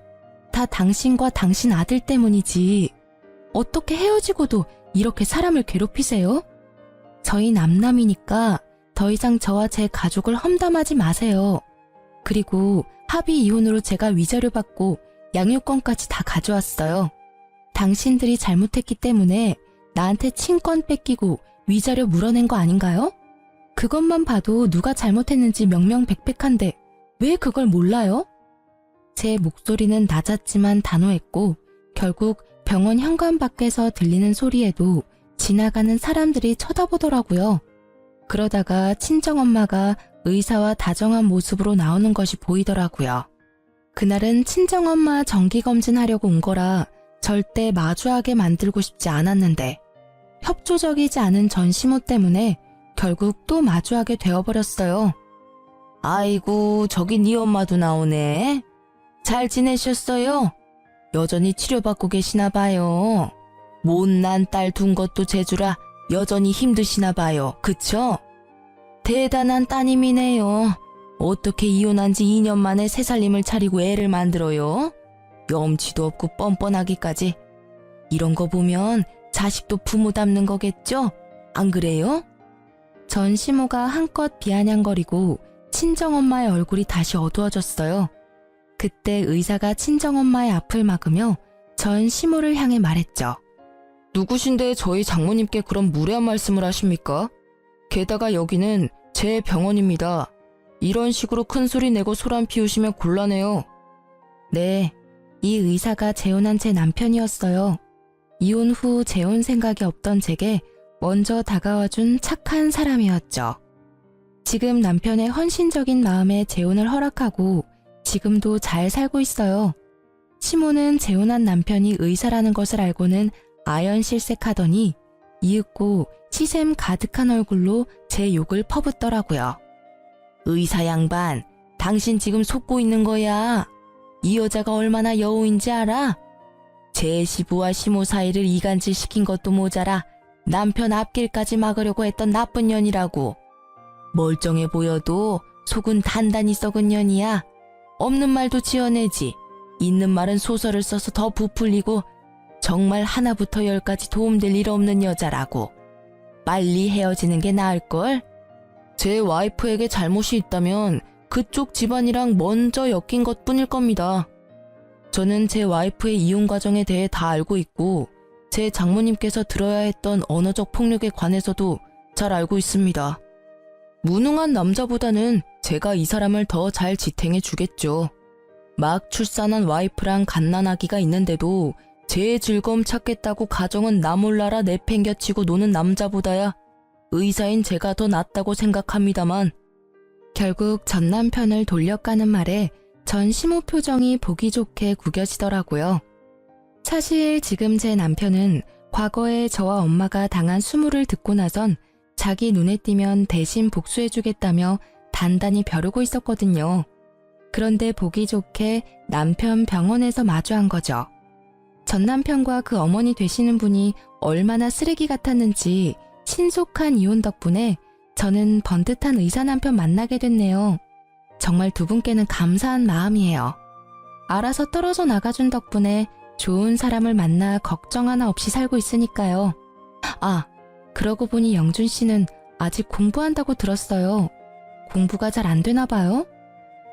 다 당신과 당신 아들 때문이지. 어떻게 헤어지고도 이렇게 사람을 괴롭히세요? 저희 남남이니까 더 이상 저와 제 가족을 험담하지 마세요. 그리고 합의 이혼으로 제가 위자료 받고 양육권까지 다 가져왔어요. 당신들이 잘못했기 때문에 나한테 친권 뺏기고 위자료 물어낸 거 아닌가요? 그것만 봐도 누가 잘못했는지 명명백백한데 왜 그걸 몰라요? 제 목소리는 낮았지만 단호했고 결국 병원 현관 밖에서 들리는 소리에도 지나가는 사람들이 쳐다보더라고요. 그러다가 친정엄마가 의사와 다정한 모습으로 나오는 것이 보이더라고요. 그날은 친정엄마 정기검진하려고 온 거라 절대 마주하게 만들고 싶지 않았는데 협조적이지 않은 전 시모 때문에 결국 또 마주하게 되어버렸어요. 아이고, 저기 네 엄마도 나오네. 잘 지내셨어요? 여전히 치료받고 계시나 봐요. 못난 딸 둔 것도 재주라 여전히 힘드시나 봐요. 그쵸? 대단한 따님이네요. 어떻게 이혼한 지 2년 만에 새 살림을 차리고 애를 만들어요? 염치도 없고 뻔뻔하기까지. 이런 거 보면 자식도 부모 닮는 거겠죠? 안 그래요? 전 시모가 한껏 비아냥거리고 친정엄마의 얼굴이 다시 어두워졌어요. 그때 의사가 친정엄마의 앞을 막으며 전 시모를 향해 말했죠. 누구신데 저희 장모님께 그런 무례한 말씀을 하십니까? 게다가 여기는 제 병원입니다. 이런 식으로 큰 소리 내고 소란 피우시면 곤란해요. 네, 이 의사가 재혼한 제 남편이었어요. 이혼 후 재혼 생각이 없던 제게 먼저 다가와준 착한 사람이었죠. 지금 남편의 헌신적인 마음에 재혼을 허락하고 지금도 잘 살고 있어요. 시모는 재혼한 남편이 의사라는 것을 알고는 아연실색하더니 이윽고 시샘 가득한 얼굴로 제 욕을 퍼붓더라고요. 의사 양반, 당신 지금 속고 있는 거야. 이 여자가 얼마나 여우인지 알아? 제 시부와 시모 사이를 이간질 시킨 것도 모자라 남편 앞길까지 막으려고 했던 나쁜 년이라고. 멀쩡해 보여도 속은 단단히 썩은 년이야. 없는 말도 지어내지. 있는 말은 소설을 써서 더 부풀리고 정말 하나부터 열까지 도움될 일 없는 여자라고. 빨리 헤어지는 게 나을걸? 제 와이프에게 잘못이 있다면 그쪽 집안이랑 먼저 엮인 것뿐일 겁니다. 저는 제 와이프의 이혼 과정에 대해 다 알고 있고 제 장모님께서 들어야 했던 언어적 폭력에 관해서도 잘 알고 있습니다. 무능한 남자보다는 제가 이 사람을 더 잘 지탱해 주겠죠. 막 출산한 와이프랑 갓난아기가 있는데도 제 즐거움 찾겠다고 가정은 나 몰라라 내팽겨치고 노는 남자보다야 의사인 제가 더 낫다고 생각합니다만 결국 전 남편을 돌려가는 말에 전 시모 표정이 보기 좋게 구겨지더라고요. 사실 지금 제 남편은 과거에 저와 엄마가 당한 수모를 듣고 나선 자기 눈에 띄면 대신 복수해주겠다며 단단히 벼르고 있었거든요. 그런데 보기 좋게 남편 병원에서 마주한 거죠. 전 남편과 그 어머니 되시는 분이 얼마나 쓰레기 같았는지 신속한 이혼 덕분에 저는 번듯한 의사 남편 만나게 됐네요. 정말 두 분께는 감사한 마음이에요. 알아서 떨어져 나가준 덕분에 좋은 사람을 만나 걱정 하나 없이 살고 있으니까요. 아, 그러고 보니 영준 씨는 아직 공부한다고 들었어요. 공부가 잘 안 되나 봐요?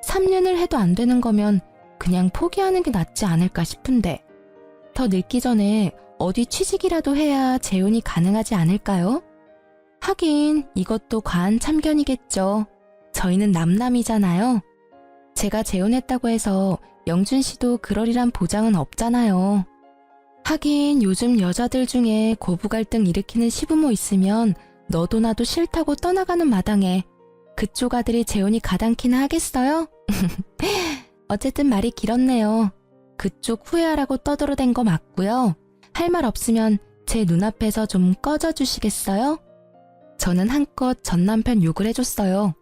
3년을 해도 안 되는 거면 그냥 포기하는 게 낫지 않을까 싶은데. 더 늙기 전에 어디 취직이라도 해야 재혼이 가능하지 않을까요? 하긴 이것도 과한 참견이겠죠. 저희는 남남이잖아요. 제가 재혼했다고 해서 영준 씨도 그러리란 보장은 없잖아요. 하긴 요즘 여자들 중에 고부 갈등 일으키는 시부모 있으면 너도 나도 싫다고 떠나가는 마당에 그쪽 아들이 재혼이 가당키나 하겠어요? 어쨌든 말이 길었네요. 그쪽 후회하라고 떠들어댄 거 맞고요. 할 말 없으면 제 눈앞에서 좀 꺼져 주시겠어요? 저는 한껏 전 남편 욕을 해줬어요.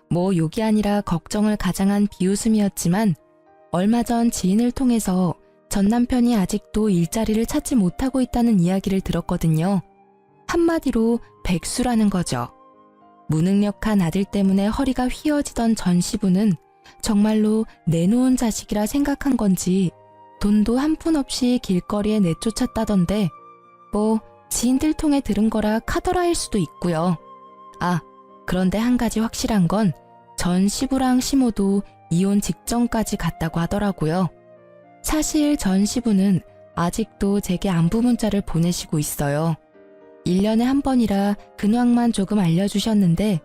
뭐 욕이 아니라 걱정을 가장한 비웃음이었지만 얼마 전 지인을 통해서 전 남편이 아직도 일자리를 찾지 못하고 있다는 이야기를 들었거든요. 한마디로 백수라는 거죠. 무능력한 아들 때문에 허리가 휘어지던 전 시부는 정말로 내놓은 자식이라 생각한 건지 돈도 한 푼 없이 길거리에 내쫓았다던데 뭐 지인들 통해 들은 거라 카더라일 수도 있고요. 아, 그런데 한 가지 확실한 건 전 시부랑 시모도 이혼 직전까지 갔다고 하더라고요. 사실 전 시부는 아직도 제게 안부 문자를 보내시고 있어요. 1년에 한 번이라 근황만 조금 알려주셨는데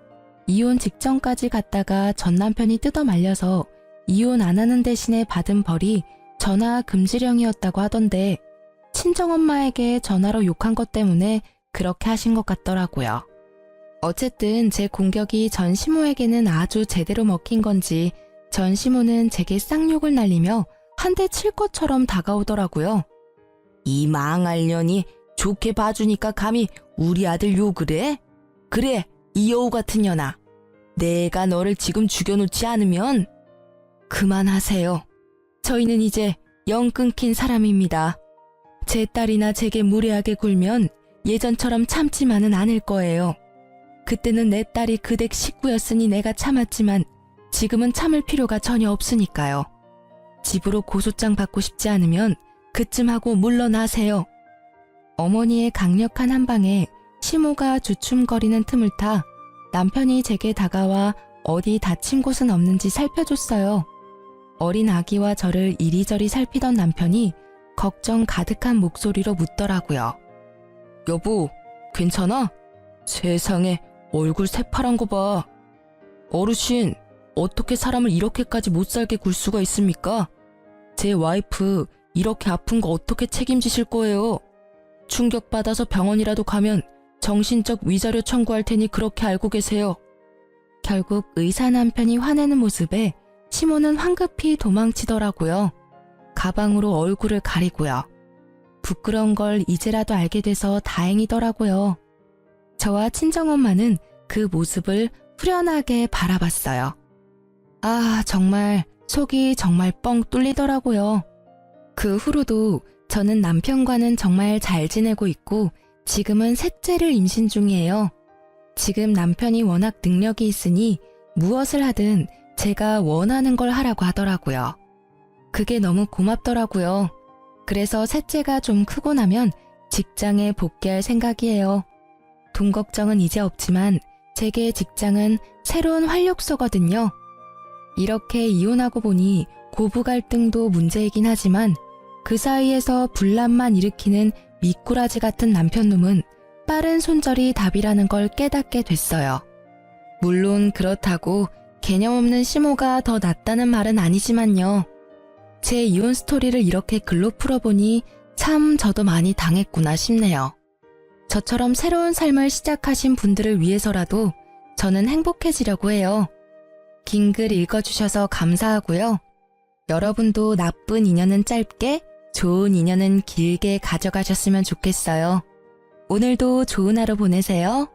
이혼 직전까지 갔다가 전 남편이 뜯어 말려서 이혼 안 하는 대신에 받은 벌이 전화 금지령이었다고 하던데 친정엄마에게 전화로 욕한 것 때문에 그렇게 하신 것 같더라고요. 어쨌든 제 공격이 전 시모에게는 아주 제대로 먹힌 건지 전 시모는 제게 쌍욕을 날리며 한 대 칠 것처럼 다가오더라고요. 이 망할 년이 좋게 봐주니까 감히 우리 아들 욕을 해? 그래, 이 여우 같은 년아. 내가 너를 지금 죽여놓지 않으면 그만하세요. 저희는 이제 영 끊긴 사람입니다. 제 딸이나 제게 무례하게 굴면 예전처럼 참지만은 않을 거예요. 그때는 내 딸이 그 댁 식구였으니 내가 참았지만 지금은 참을 필요가 전혀 없으니까요. 집으로 고소장 받고 싶지 않으면 그쯤 하고 물러나세요. 어머니의 강력한 한방에 시모가 주춤거리는 틈을 타 남편이 제게 다가와 어디 다친 곳은 없는지 살펴줬어요. 어린 아기와 저를 이리저리 살피던 남편이 걱정 가득한 목소리로 묻더라고요. 여보, 괜찮아? 세상에 얼굴 새파란 거 봐. 어르신, 어떻게 사람을 이렇게까지 못살게 굴 수가 있습니까? 제 와이프 이렇게 아픈 거 어떻게 책임지실 거예요? 충격받아서 병원이라도 가면 정신적 위자료 청구할 테니 그렇게 알고 계세요. 결국 의사 남편이 화내는 모습에 시모는 황급히 도망치더라고요. 가방으로 얼굴을 가리고요. 부끄러운 걸 이제라도 알게 돼서 다행이더라고요. 저와 친정엄마는 그 모습을 후련하게 바라봤어요. 아, 정말 속이 정말 뻥 뚫리더라고요. 그 후로도 저는 남편과는 정말 잘 지내고 있고 지금은 셋째를 임신 중이에요. 지금 남편이 워낙 능력이 있으니 무엇을 하든 제가 원하는 걸 하라고 하더라고요. 그게 너무 고맙더라고요. 그래서 셋째가 좀 크고 나면 직장에 복귀할 생각이에요. 돈 걱정은 이제 없지만 제게 직장은 새로운 활력소거든요. 이렇게 이혼하고 보니 고부 갈등도 문제이긴 하지만 그 사이에서 분란만 일으키는 미꾸라지 같은 남편놈은 빠른 손절이 답이라는 걸 깨닫게 됐어요. 물론 그렇다고 개념 없는 시모가 더 낫다는 말은 아니지만요. 제 이혼 스토리를 이렇게 글로 풀어보니 참 저도 많이 당했구나 싶네요. 저처럼 새로운 삶을 시작하신 분들을 위해서라도 저는 행복해지려고 해요. 긴 글 읽어주셔서 감사하고요. 여러분도 나쁜 인연은 짧게, 좋은 인연은 길게 가져가셨으면 좋겠어요. 오늘도 좋은 하루 보내세요.